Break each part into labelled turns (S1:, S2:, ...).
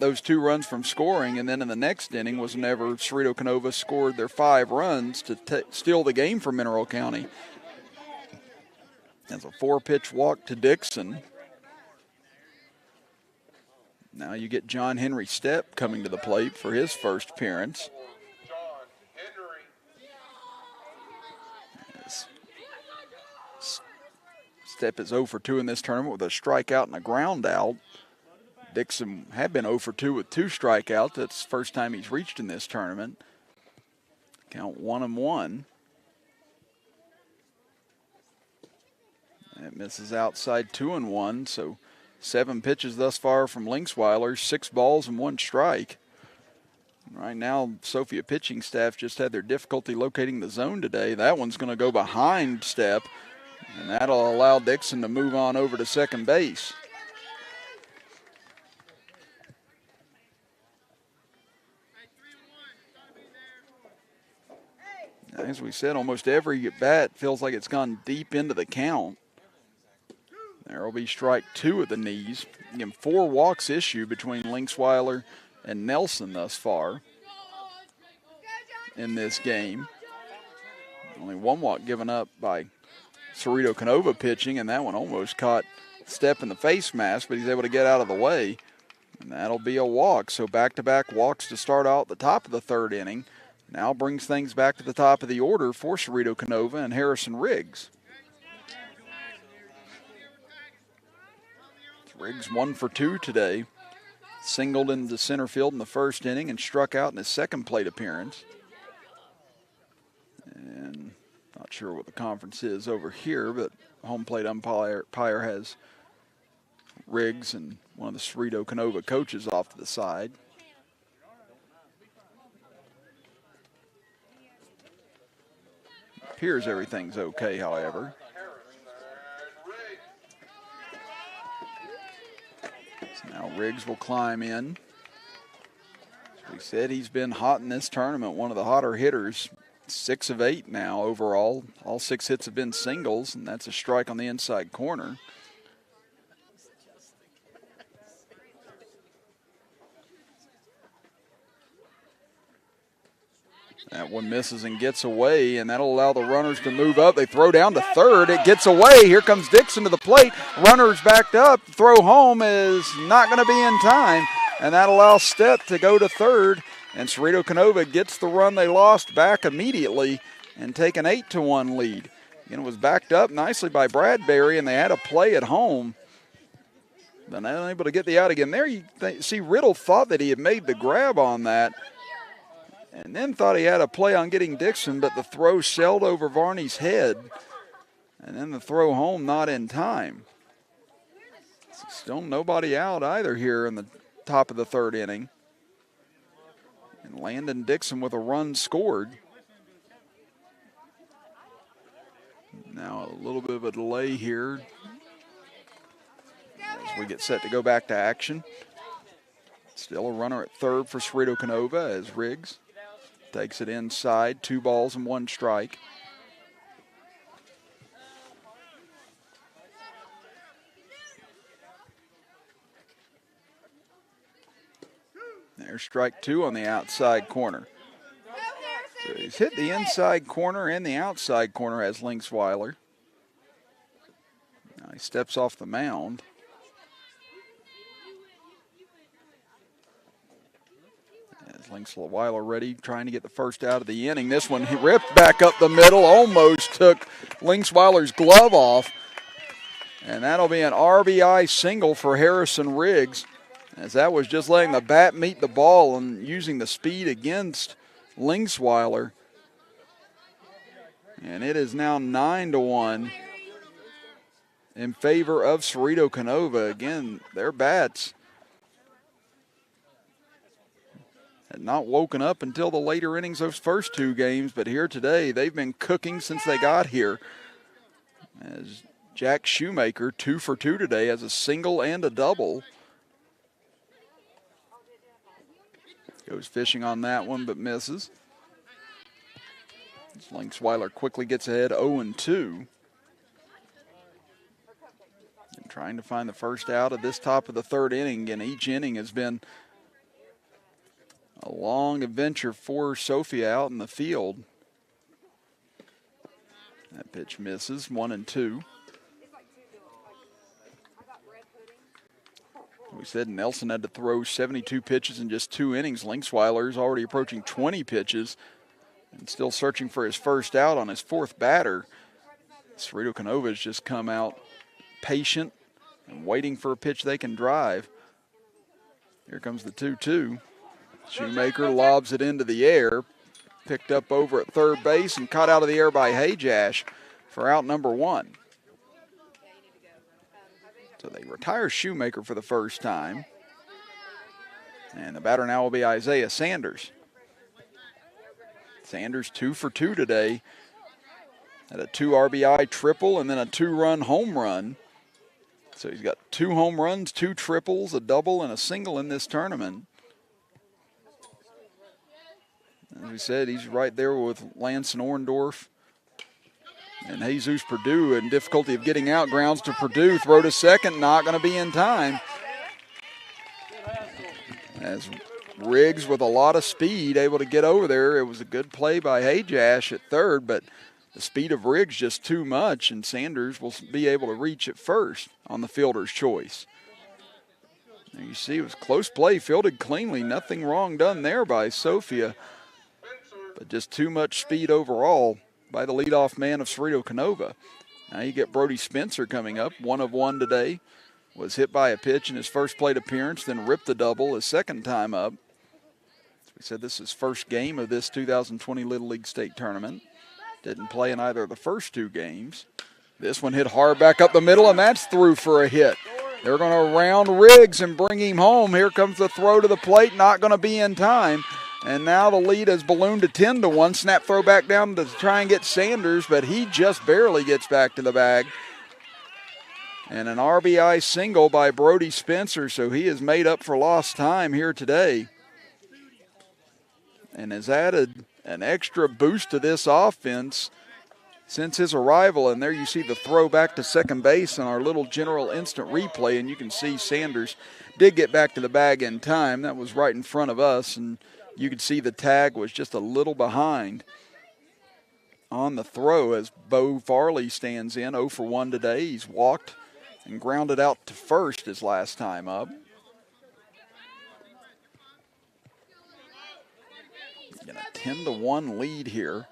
S1: those 2 runs from scoring, and then in the next inning was whenever Ceredo-Kenova scored their 5 runs to steal the game from Mineral County. That's a 4-pitch walk to Dixon. Now you get John Henry Stepp coming to the plate for his first appearance. Stepp is 0 for 2 in this tournament with a strikeout and a ground out. Dixon had been 0 for 2 with 2 strikeouts. That's the first time he's reached in this tournament. Count 1-1. That misses outside 2-1, so 7 pitches thus far from Linksweiler, 6 balls and 1 strike. Right now, Sophia pitching staff just had their difficulty locating the zone today. That one's going to go behind Stepp, and that'll allow Dixon to move on over to second base. As we said, almost every bat feels like it's gone deep into the count. There will be strike 2 at the knees. Again, 4 walks issued between Linksweiler and Nelson thus far in this game. Only 1 walk given up by Ceredo-Kenova pitching, and that one almost caught Stepp in the face mask, but he's able to get out of the way. And that'll be a walk. So back-to-back walks to start out the top of the 3rd inning. Now brings things back to the top of the order for Ceredo-Kenova and Harrison Riggs. Riggs 1 for 2 today. Singled into center field in the 1st inning and struck out in his 2nd plate appearance. And not sure what the conference is over here, but home plate umpire has Riggs and one of the Ceredo-Kenova coaches off to the side. Appears everything's okay, however. So now Riggs will climb in. As we said, he's been hot in this tournament, one of the hotter hitters. 6 of 8 now overall. All 6 hits have been singles, and that's a strike on the inside corner. That one misses and gets away, and that'll allow the runners to move up. They throw down to 3rd. It gets away. Here comes Dixon to the plate. Runners backed up. Throw home is not going to be in time, and that allows Stepp to go to 3rd. And Ceredo-Kenova gets the run they lost back immediately and take an 8-1 lead. Again, it was backed up nicely by Bradbury, and they had a play at home. But unable to get the out again. There you see Riddle thought that he had made the grab on that, and then thought he had a play on getting Dixon, but the throw sailed over Varney's head, and then the throw home not in time. Still nobody out either here in the top of the 3rd inning. And Landon Dixon with a run scored. Now a little bit of a delay here as we get set to go back to action. Still a runner at 3rd for Ceredo-Kenova as Riggs takes it inside, 2 balls and 1 strike. There's strike 2 on the outside corner. So he's hit the inside corner and the outside corner as Linksweiler. Now he steps off the mound. Linksweiler ready, trying to get the first out of the inning. This one he ripped back up the middle, almost took Linksweiler's glove off. And that'll be an RBI single for Harrison Riggs, as that was just letting the bat meet the ball and using the speed against Linksweiler. And it is now 9-1 in favor of Ceredo-Kenova. Again, their bats had not woken up until the later innings those first 2 games, but here today they've been cooking since they got here. As Jack Shoemaker, 2 for 2 today, has a single and a double. Goes fishing on that one, but misses. Linksweiler quickly gets ahead 0-2. And trying to find the first out of this top of the 3rd inning, and each inning has been A long adventure for Sophia out in the field. That pitch misses, 1-2. We said Nelson had to throw 72 pitches in just 2 innings. Linksweiler's already approaching 20 pitches and still searching for his first out on his 4th batter. Ceredo-Kenova has just come out patient and waiting for a pitch they can drive. Here comes the 2-2. Shoemaker lobs it into the air. Picked up over at third base and caught out of the air by Hajash for out number 1. So they retire Shoemaker for the first time. And the batter now will be Isaiah Sanders. Sanders 2 for 2 today. Had a 2 RBI triple and then a 2-run home run. So he's got 2 home runs, 2 triples, a double, and a single in this tournament. As we said, he's right there with Lance and Orndorff. And Jesus Purdue in difficulty of getting out. Grounds to Purdue. Throw to second. Not going to be in time. As Riggs with a lot of speed able to get over there. It was a good play by Hajash at third, but the speed of Riggs just too much, and Sanders will be able to reach at first on the fielder's choice. There you see it was close play, fielded cleanly. Nothing wrong done there by Sophia, but just too much speed overall by the leadoff man of Ceredo-Kenova. Now you get Brody Spencer coming up, 1 of 1 today. Was hit by a pitch in his first plate appearance, then ripped the double his second time up. As we said, this is first game of this 2020 Little League State Tournament. Didn't play in either of the first 2 games. This one hit hard back up the middle, and that's through for a hit. They're going to round Riggs and bring him home. Here comes the throw to the plate, not going to be in time. And now the lead has ballooned to 10-1. Snap throw back down to try and get Sanders, but he just barely gets back to the bag. And an RBI single by Brody Spencer, so he has made up for lost time here today. And has added an extra boost to this offense since his arrival. And there you see the throw back to second base on our little general instant replay. And you can see Sanders did get back to the bag in time. That was right in front of us. And you could see the tag was just a little behind on the throw as Bo Farley stands in 0 for 1 today. He's walked and grounded out to first his last time up. Again, a 10-1 lead here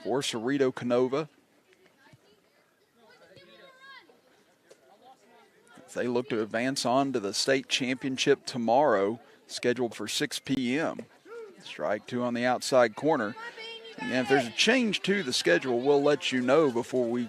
S1: for Ceredo-Kenova. They look to advance on to the state championship tomorrow, scheduled for 6 p.m. Strike 2 on the outside corner. And if there's a change to the schedule, we'll let you know before we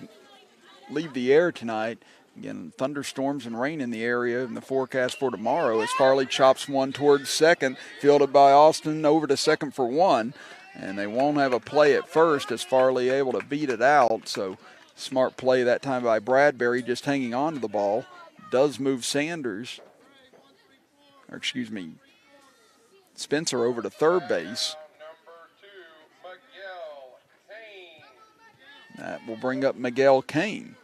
S1: leave the air tonight. Again, thunderstorms and rain in the area in the forecast for tomorrow as Farley chops one towards second, fielded by Austin over to second for 1. And they won't have a play at first as Farley able to beat it out. So smart play that time by Bradbury, just hanging on to the ball. Does move Spencer over to third base. That will bring up Miguel Kane.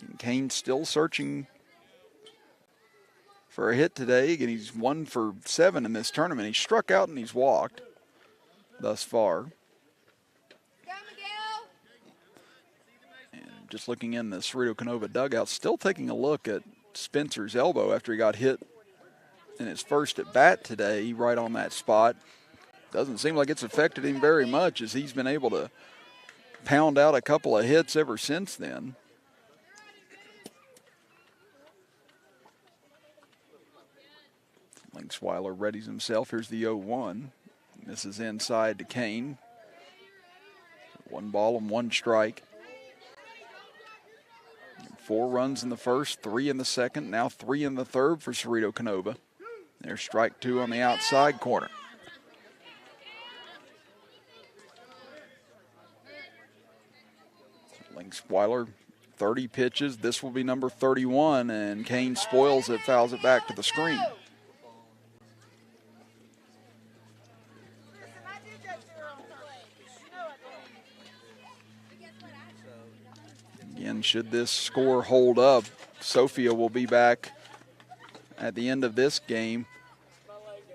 S1: And Kane's still searching for a hit today. Again, he's 1 for 7 in this tournament. He's struck out and he's walked thus far. And just looking in the Ceredo-Kenova dugout, still taking a look at Spencer's elbow after he got hit in his first at bat today, right on that spot. Doesn't seem like it's affected him very much as he's been able to pound out a couple of hits ever since then. Linksweiler readies himself. Here's the 0-1. This is inside to Kane. 1 ball and 1 strike. 4 runs in the first, 3 in the second, now 3 in the third for Ceredo-Kenova. There's strike 2 on the outside corner. Linksweiler, 30 pitches. This will be number 31, and Kane spoils it, fouls it back to the screen. Again, should this score hold up, Sophia will be back at the end of this game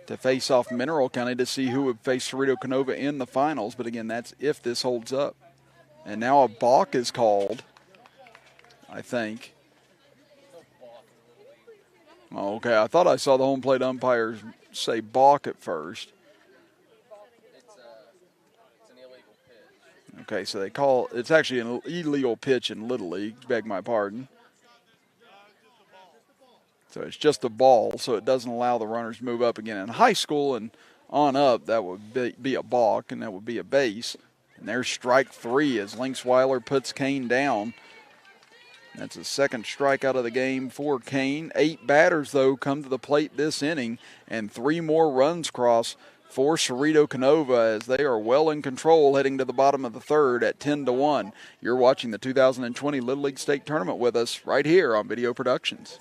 S1: to face off Mineral County to see who would face Ceredo-Kenova in the finals. But again, that's if this holds up. And now a balk is called, I think. Oh, okay, I thought I saw the home plate umpires say balk at first.
S2: It's an illegal pitch.
S1: Okay, so they call it's actually an illegal pitch in Little League. Beg my pardon. So it's just a ball, so it doesn't allow the runners to move up again. In high school and on up, that would be a balk, and that would be a base. And there's strike 3 as Linksweiler puts Kane down. That's the second strikeout of the game for Kane. 8 batters, though, come to the plate this inning, and 3 more runs cross for Ceredo-Kenova as they are well in control heading to the bottom of the third at 10-1. You're watching the 2020 Little League State Tournament with us right here on Video Productions.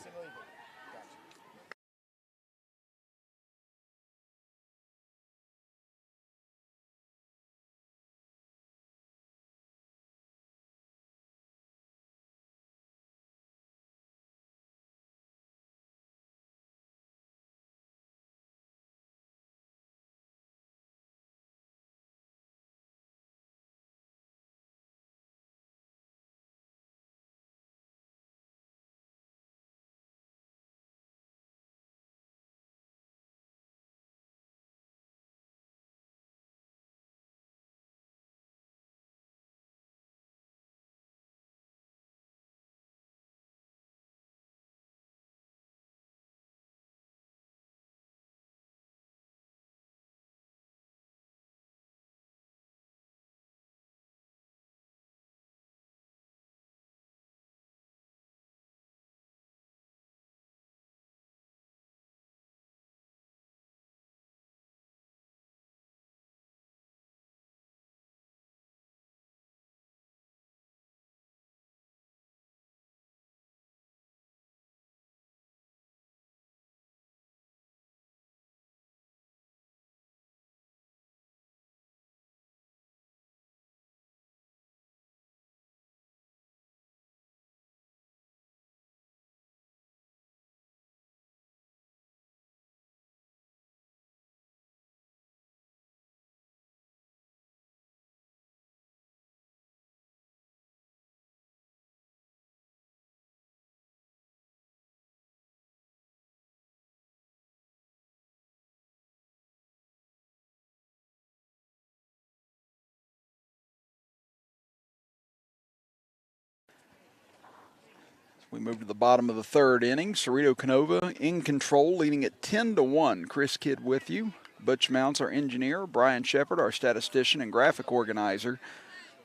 S1: We move to the bottom of the third inning. Ceredo-Kenova in control, leading at 10-1. Chris Kidd with you. Butch Mounts, our engineer. Brian Shepard, our statistician and graphic organizer.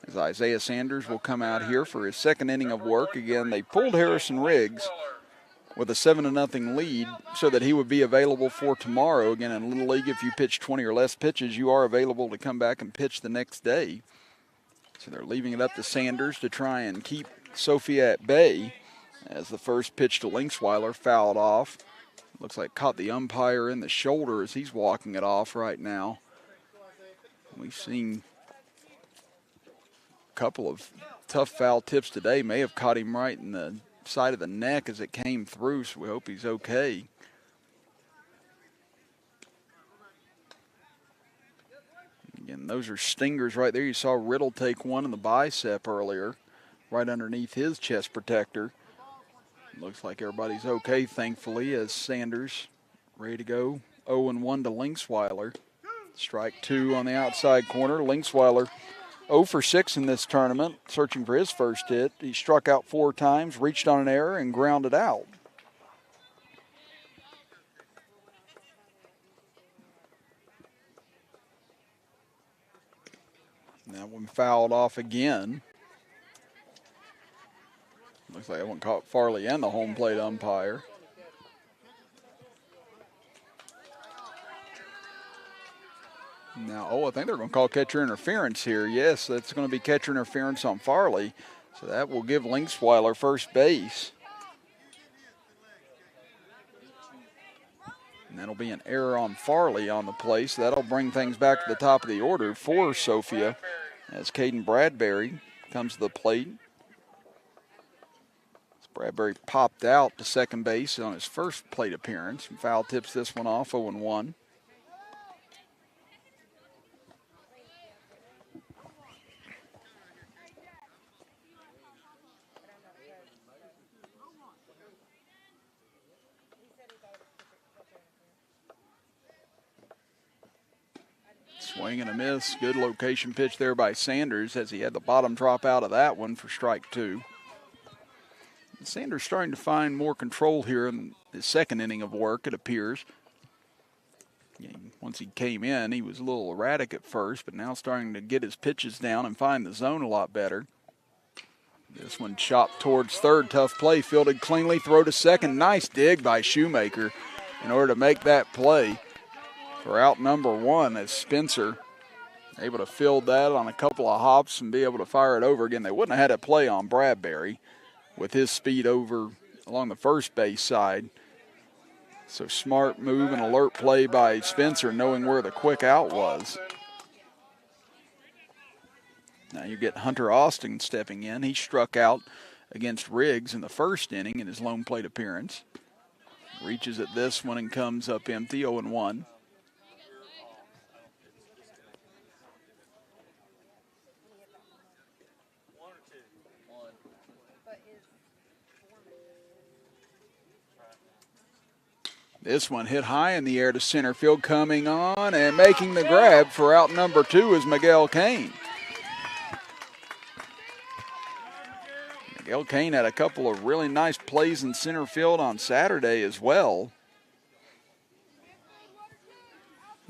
S1: As Isaiah Sanders will come out here for his second inning of work. Again, they pulled Harrison Riggs with a 7-0 lead so that he would be available for tomorrow. Again, in Little League, if you pitch 20 or less pitches, you are available to come back and pitch the next day. So they're leaving it up to Sanders to try and keep Sophia at bay. As the first pitch to Linksweiler fouled off. Looks like caught the umpire in the shoulder as he's walking it off right now. We've seen a couple of tough foul tips today. May have caught him right in the side of the neck as it came through, so we hope he's okay. Again, those are stingers right there. You saw Riddle take one in the bicep earlier, right underneath his chest protector. Looks like everybody's okay, thankfully, as Sanders ready to go. 0-1 to Linksweiler. Strike 2 on the outside corner. Linksweiler 0 for 6 in this tournament, searching for his first hit. He struck out 4 times, reached on an error, and grounded out. That one fouled off again. Looks like that one caught Farley and the home plate umpire. Now, I think they're going to call catcher interference here. Yes, that's going to be catcher interference on Farley. So that will give Linksweiler first base. And that'll be an error on Farley on the play. So that'll bring things back to the top of the order for Sophia as Caden Bradbury comes to the plate. Bradbury popped out to second base on his first plate appearance. And foul tips this one off, 0-1. Swing and a miss. Good location pitch there by Sanders as he had the bottom drop out of that one for strike 2. Sanders starting to find more control here in his second inning of work, it appears. Once he came in, he was a little erratic at first, but now starting to get his pitches down and find the zone a lot better. This one chopped towards third. Tough play. Fielded cleanly. Throw to second. Nice dig by Shoemaker in order to make that play for out number 1 as Spencer able to field that on a couple of hops and be able to fire it over again. They wouldn't have had a play on Bradbury with his speed over along the first base side. So smart move and alert play by Spencer, knowing where the quick out was. Now you get Hunter Austin stepping in. He struck out against Riggs in the first inning in his lone plate appearance. Reaches at this one and comes up empty, 0-1. This one hit high in the air to center field, coming on and making the grab for out number 2 is Miguel Cain. Miguel Cain had a couple of really nice plays in center field on Saturday as well.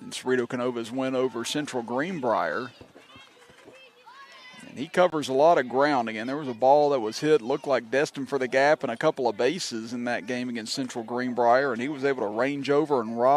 S1: And Ceredo-Kenova's win over Central Greenbrier. And he covers a lot of ground. Again, there was a ball that was hit, looked like destined for the gap and a couple of bases in that game against Central Greenbrier, and he was able to range over and rob